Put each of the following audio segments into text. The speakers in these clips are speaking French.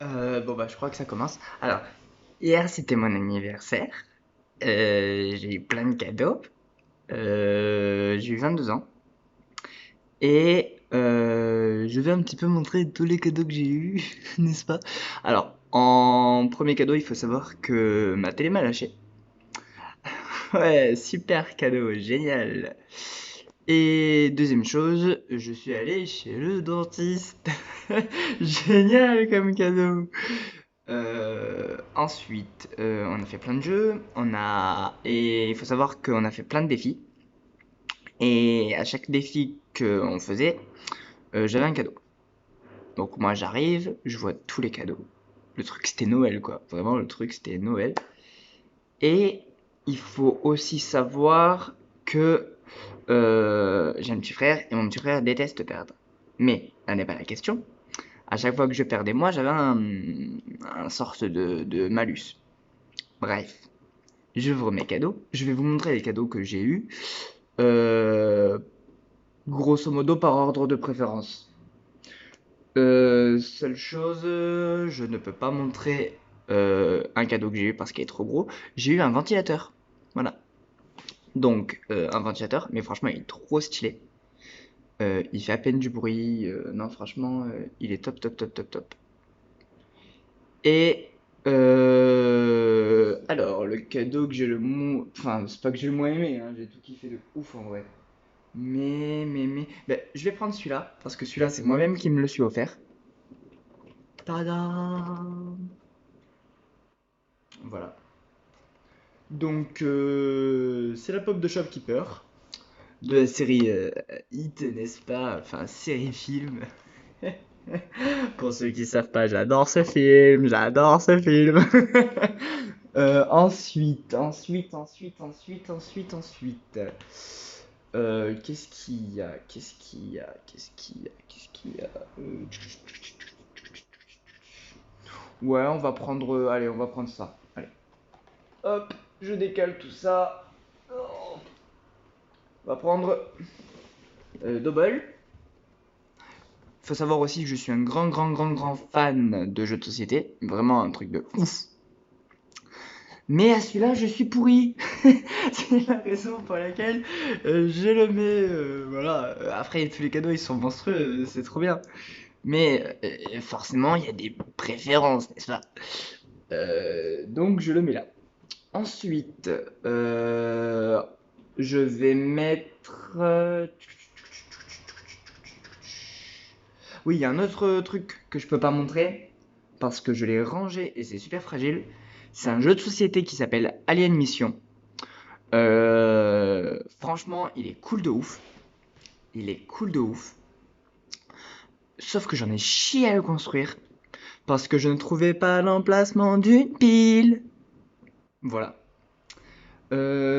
Bon bah je crois que ça commence. Alors, hier c'était mon anniversaire. J'ai eu plein de cadeaux. J'ai eu 22 ans. Et je vais un petit peu montrer tous les cadeaux que j'ai eu, n'est-ce pas? Alors, en premier cadeau, il faut savoir que ma télé m'a lâché. Ouais, super cadeau, génial. Et deuxième chose, je suis allé chez le dentiste. Génial comme cadeau. Ensuite, on a fait plein de jeux, et il faut savoir qu'on a fait plein de défis. Et à chaque défi qu'on faisait, j'avais un cadeau. Donc moi j'arrive, je vois tous les cadeaux. Le truc c'était Noël quoi, vraiment le truc c'était Noël. Et il faut aussi savoir que j'ai un petit frère et mon petit frère déteste perdre. Mais là n'est pas la question. À chaque fois que je perdais moi, j'avais un sorte de malus. Bref, j'ouvre mes cadeaux. Je vais vous montrer les cadeaux que j'ai eus. Euh, Grosso modo par ordre de préférence. Seule chose, je ne peux pas montrer un cadeau que j'ai eu parce qu'il est trop gros. J'ai eu un ventilateur. Voilà. Donc, un ventilateur, mais franchement, il est trop stylé. Il fait à peine du bruit. Non, franchement, il est top, top, top, top, top. Et alors, le cadeau que j'ai le moins... Enfin, c'est pas que j'ai le moins aimé, hein, j'ai tout kiffé de ouf en vrai. Ben, je vais prendre celui-là, parce que celui-là, c'est moi-même qui me le suis offert. Tadam! Voilà. Donc, c'est la pop de Shopkeeper, de la série Hit, n'est-ce pas? Enfin, série-film. Pour ceux qui savent pas, j'adore ce film, j'adore ce film. Ensuite. Qu'est-ce qu'il y a? Qu'est-ce qu'il y a? Qu'est-ce qu'il y a? Qu'est-ce qu'il y a? Euh, Ouais, on va prendre. Allez, on va prendre ça. Allez. Hop, je décale tout ça. Oh, on va prendre Double. Faut savoir aussi que je suis un grand fan de jeux de société. Vraiment un truc de ouf. Mais à celui-là, je suis pourri. C'est la raison pour laquelle je le mets. Voilà. Après, tous les cadeaux, ils sont monstrueux. C'est trop bien. Mais forcément, il y a des préférences, n'est-ce pas? Donc, je le mets là. Ensuite, je vais mettre. Oui, il y a un autre truc que je peux pas montrer parce que je l'ai rangé et c'est super fragile. C'est un jeu de société qui s'appelle Alien Mission. Franchement, il est cool de ouf. Il est cool de ouf. Sauf que j'en ai chié à le construire parce que je ne trouvais pas l'emplacement d'une pile. Voilà.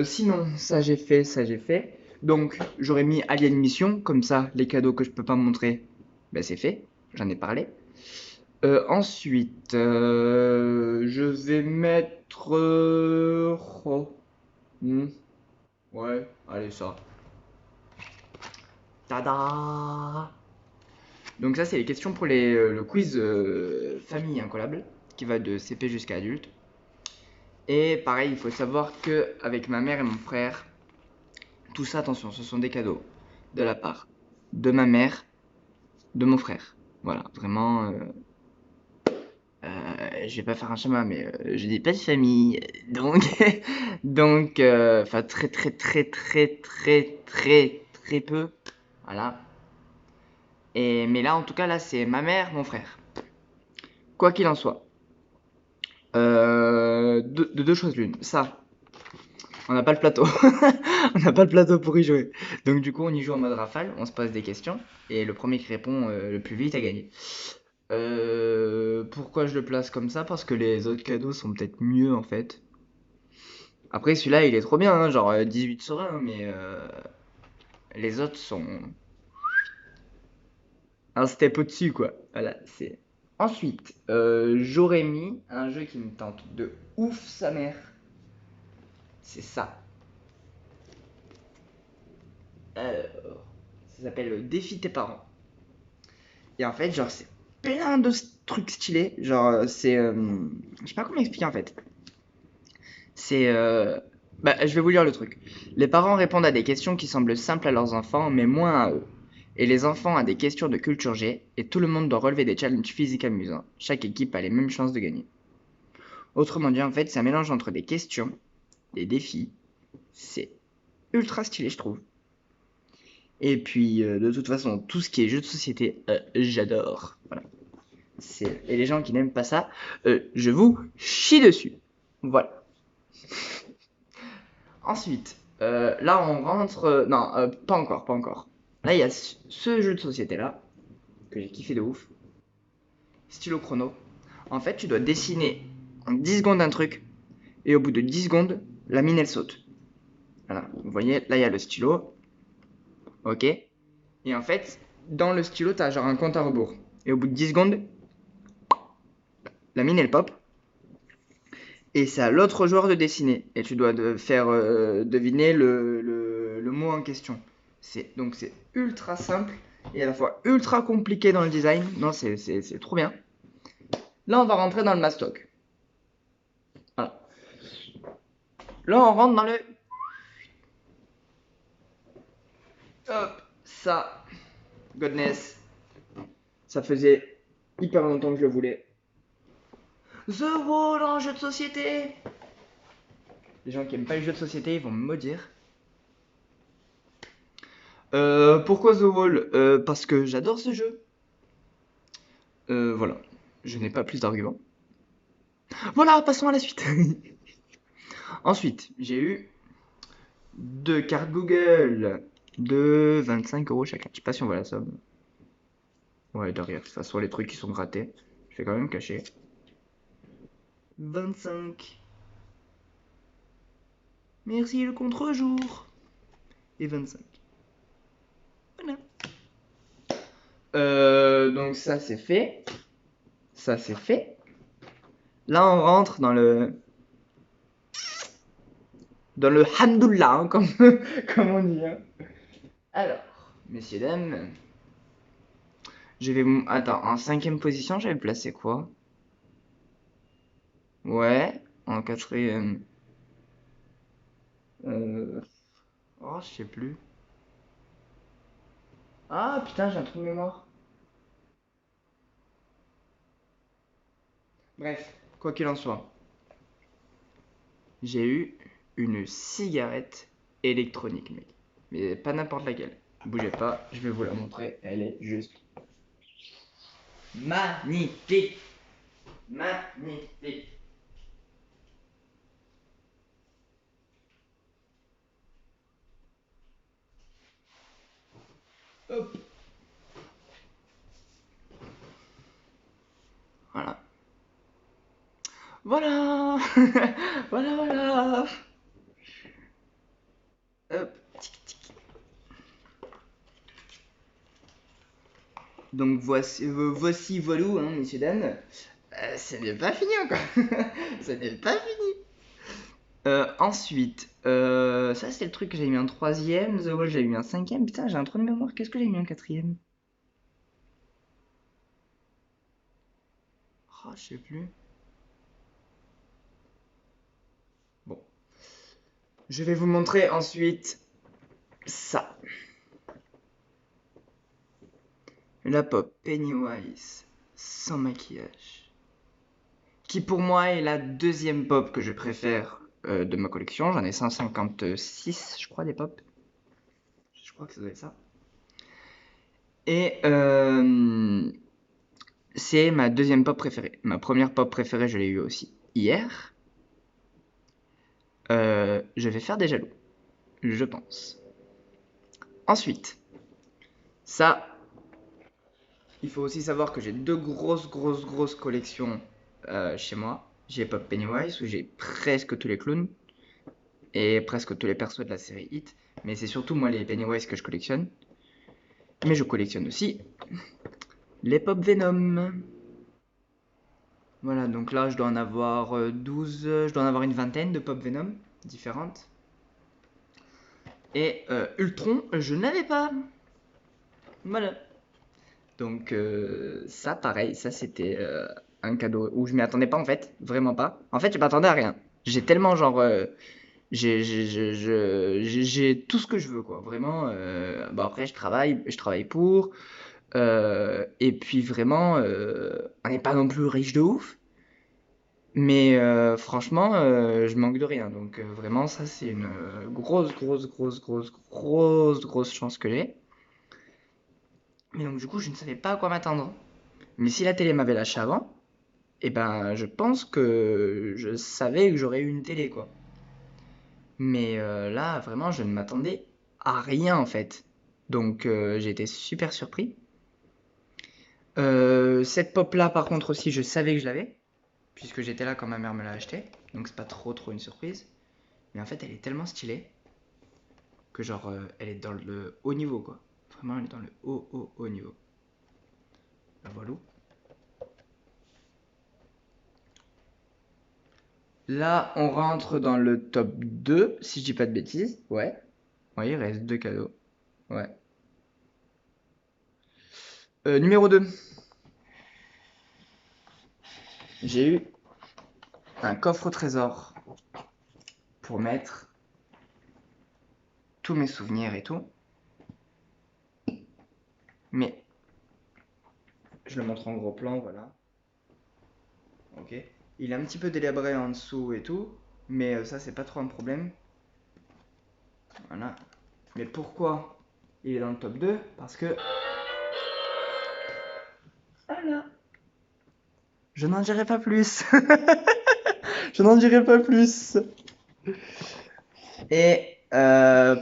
Sinon, ça j'ai fait, ça j'ai fait. Donc, j'aurais mis Alien Mission, comme ça, les cadeaux que je peux pas montrer, ben c'est fait. J'en ai parlé. Ensuite, je vais mettre. Oh, hmm, ouais, allez, ça. Tada! Donc, ça, c'est les questions pour le quiz famille incollable, qui va de CP jusqu'à adulte. Et pareil, il faut savoir que avec ma mère et mon frère, tout ça, attention, ce sont des cadeaux de la part de ma mère, de mon frère. Voilà, vraiment, je vais pas faire un schéma, mais je n'ai pas de famille, donc, enfin très peu, voilà. Et mais là, en tout cas, là, c'est ma mère, mon frère. Quoi qu'il en soit, de deux choses l'une. Ça, on n'a pas le plateau, on n'a pas le plateau pour y jouer. Donc du coup, on y joue en mode rafale, on se pose des questions, et le premier qui répond le plus vite a gagné. Pourquoi je le place comme ça? Parce que les autres cadeaux sont peut-être mieux en fait. Après, celui-là, il est trop bien, hein, genre 18 sur 1, mais les autres sont un step au-dessus, quoi. Voilà, c'est. Ensuite, j'aurais mis un jeu qui me tente de ouf sa mère. C'est ça. Alors, ça s'appelle Défi tes parents. Et en fait, genre, plein de trucs stylés. Genre, c'est. Je sais pas comment expliquer en fait. C'est. Bah, je vais vous lire le truc. Les parents répondent à des questions qui semblent simples à leurs enfants, mais moins à eux. Et les enfants à des questions de culture G, et tout le monde doit relever des challenges physiques amusants. Chaque équipe a les mêmes chances de gagner. Autrement dit, en fait, c'est un mélange entre des questions, des défis. C'est ultra stylé, je trouve. Et puis, de toute façon, tout ce qui est jeu de société, j'adore. Voilà. Et les gens qui n'aiment pas ça, je vous chie dessus. Voilà. Ensuite, là on rentre. Non, pas encore, pas encore. Là il y a ce jeu de société là, que j'ai kiffé de ouf. Stylo chrono. En fait, tu dois dessiner en 10 secondes un truc, et au bout de 10 secondes, la mine elle saute. Voilà, vous voyez, là il y a le stylo. Ok. Et en fait, dans le stylo, t'as genre un compte à rebours. Et au bout de 10 secondes, la mine elle pop. Et c'est à l'autre joueur de dessiner. Et tu dois faire deviner le mot en question. Donc c'est ultra simple et à la fois ultra compliqué dans le design. Non, c'est trop bien. Là, on va rentrer dans le mastoc. Voilà. Là, on rentre dans le... Hop, ça. Godness. Ça faisait hyper longtemps que je le voulais. The Wall en jeu de société. Les gens qui aiment pas les jeux de société, ils vont me maudire. Pourquoi The Wall? Parce que j'adore ce jeu. Voilà. Je n'ai pas plus d'arguments. Voilà, passons à la suite. Ensuite, j'ai eu deux cartes Google de 25 € chacun. Je sais pas si on voit la somme. Ouais, derrière. De toute façon, les trucs qui sont grattés, je vais quand même cacher. 25. Merci le contre-jour. Et 25. Voilà. Donc ça c'est fait. Ça c'est fait. Là on rentre dans le hamdoullah, hein, comme on dit. Hein. Alors, messieurs dames, je vais attends, en cinquième position, j'avais placé quoi? Ouais, en quatrième. Oh, je sais plus. Ah putain, j'ai un trou de mémoire. Bref, quoi qu'il en soit, j'ai eu une cigarette électronique, mec. Mais pas n'importe laquelle. Bougez pas, je vais vous la montrer. Elle est juste magnifique. Magnifique. Hop. Voilà. Voilà. Voilà, voilà. Hop. Donc voici voilou, hein, messieurs dames. Ce n'est pas fini encore. Ce n'est pas fini. Ensuite, ça c'est le truc que j'ai mis en troisième. The Wall, j'ai mis en cinquième. Putain, j'ai un trou de mémoire. Qu'est-ce que j'ai mis en quatrième? Oh, je sais plus. Bon. Je vais vous montrer ensuite ça. La pop Pennywise sans maquillage. Qui pour moi est la deuxième pop que je préfère de ma collection. J'en ai 156, je crois, des pop. Je crois que ça doit être ça. Et c'est ma deuxième pop préférée. Ma première pop préférée, je l'ai eue aussi hier. Je vais faire des jaloux, je pense. Ensuite, ça, il faut aussi savoir que j'ai deux grosses collections chez moi. J'ai Pop Pennywise où j'ai presque tous les clowns et presque tous les persos de la série Hit. Mais c'est surtout moi les Pennywise que je collectionne. Mais je collectionne aussi les Pop Venom. Voilà, donc là je dois en avoir 12, je dois en avoir une vingtaine de Pop Venom différentes. Et Ultron, je n'avais pas. Voilà. Donc ça, pareil, ça c'était un cadeau où je m'y attendais pas en fait, vraiment pas. En fait, je m'attendais à rien. J'ai tellement genre, j'ai tout ce que je veux quoi, vraiment. Bon après, je travaille pour. Et puis vraiment, on n'est pas non plus riche de ouf. Mais franchement, je manque de rien. Donc vraiment, ça c'est une grosse chance que j'ai. Mais donc du coup, je ne savais pas à quoi m'attendre. Mais si la télé m'avait lâché avant, eh ben, je pense que je savais que j'aurais eu une télé, quoi. Mais là, vraiment, je ne m'attendais à rien, en fait. Donc, j'ai été super surpris. Cette pop-là, par contre, aussi, je savais que je l'avais, puisque j'étais là quand ma mère me l'a acheté. Donc, c'est pas trop une surprise. Mais en fait, elle est tellement stylée que, genre, elle est dans le haut niveau, quoi. Vraiment, elle est dans le haut niveau. Ben, voilà. Là, on rentre dans le top 2, si je dis pas de bêtises. Ouais. Oui, il reste deux cadeaux. Ouais. Numéro 2. J'ai eu un coffre au trésor pour mettre tous mes souvenirs et tout. Mais je le montre en gros plan, voilà. Ok. Il est un petit peu délabré en dessous et tout. Mais ça, c'est pas trop un problème. Voilà. Mais pourquoi il est dans le top 2? Parce que. Voilà. Je n'en dirai pas plus. Je n'en dirai pas plus. Et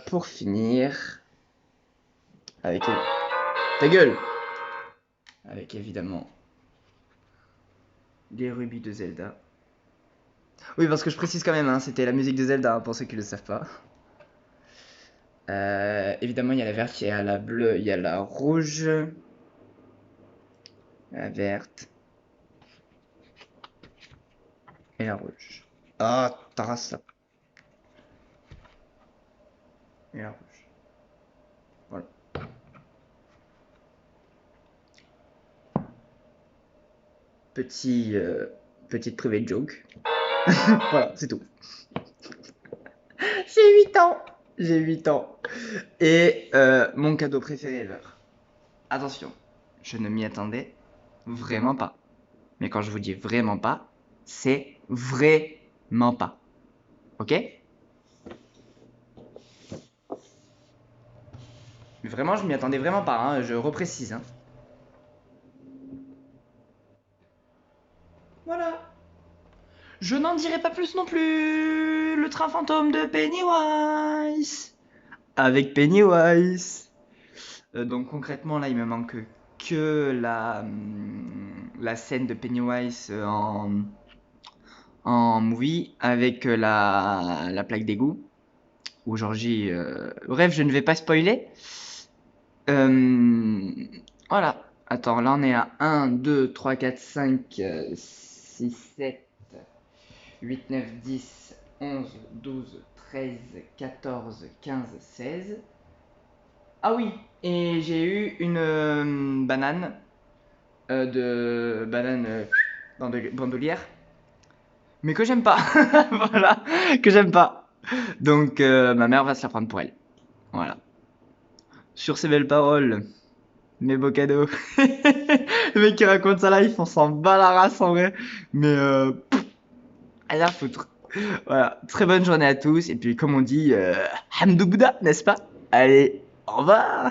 pour finir, avec ta gueule, avec évidemment les rubis de Zelda. Oui, parce que je précise quand même, hein, c'était la musique de Zelda, hein, pour ceux qui ne le savent pas. Évidemment, il y a la verte, il y a la bleue, il y a la rouge, la verte et la rouge. Ah, Taras là. Et la rouge. Voilà. Petite private joke. Voilà, c'est tout. J'ai 8 ans. J'ai 8 ans. Et mon cadeau préféré ever. Attention, je ne m'y attendais vraiment pas. Mais quand je vous dis vraiment pas, c'est vraiment pas. Ok? Mais vraiment, je m'y attendais vraiment pas, hein, je reprécise. Hein. Voilà. Je n'en dirai pas plus non plus. Le train fantôme de Pennywise. Avec Pennywise. Donc concrètement, là, il me manque que la scène de Pennywise en movie avec la plaque d'égout. Où Georgie... Bref, je ne vais pas spoiler. Euh, voilà. Attends, là on est à 1, 2, 3, 4, 5, 6, 7, 8, 9, 10, 11, 12, 13, 14, 15, 16. Ah oui, et j'ai eu une banane banane bandolière, mais que j'aime pas. Voilà, que j'aime pas. Donc ma mère va se la prendre pour elle. Voilà. Sur ces belles paroles. Mes beaux cadeaux. Le mec qui raconte sa life, on s'en bat la race en vrai. Mais rien à foutre. Voilà. Très bonne journée à tous. Et puis, comme on dit, Hamdou Bouddha, n'est-ce pas? Allez, au revoir!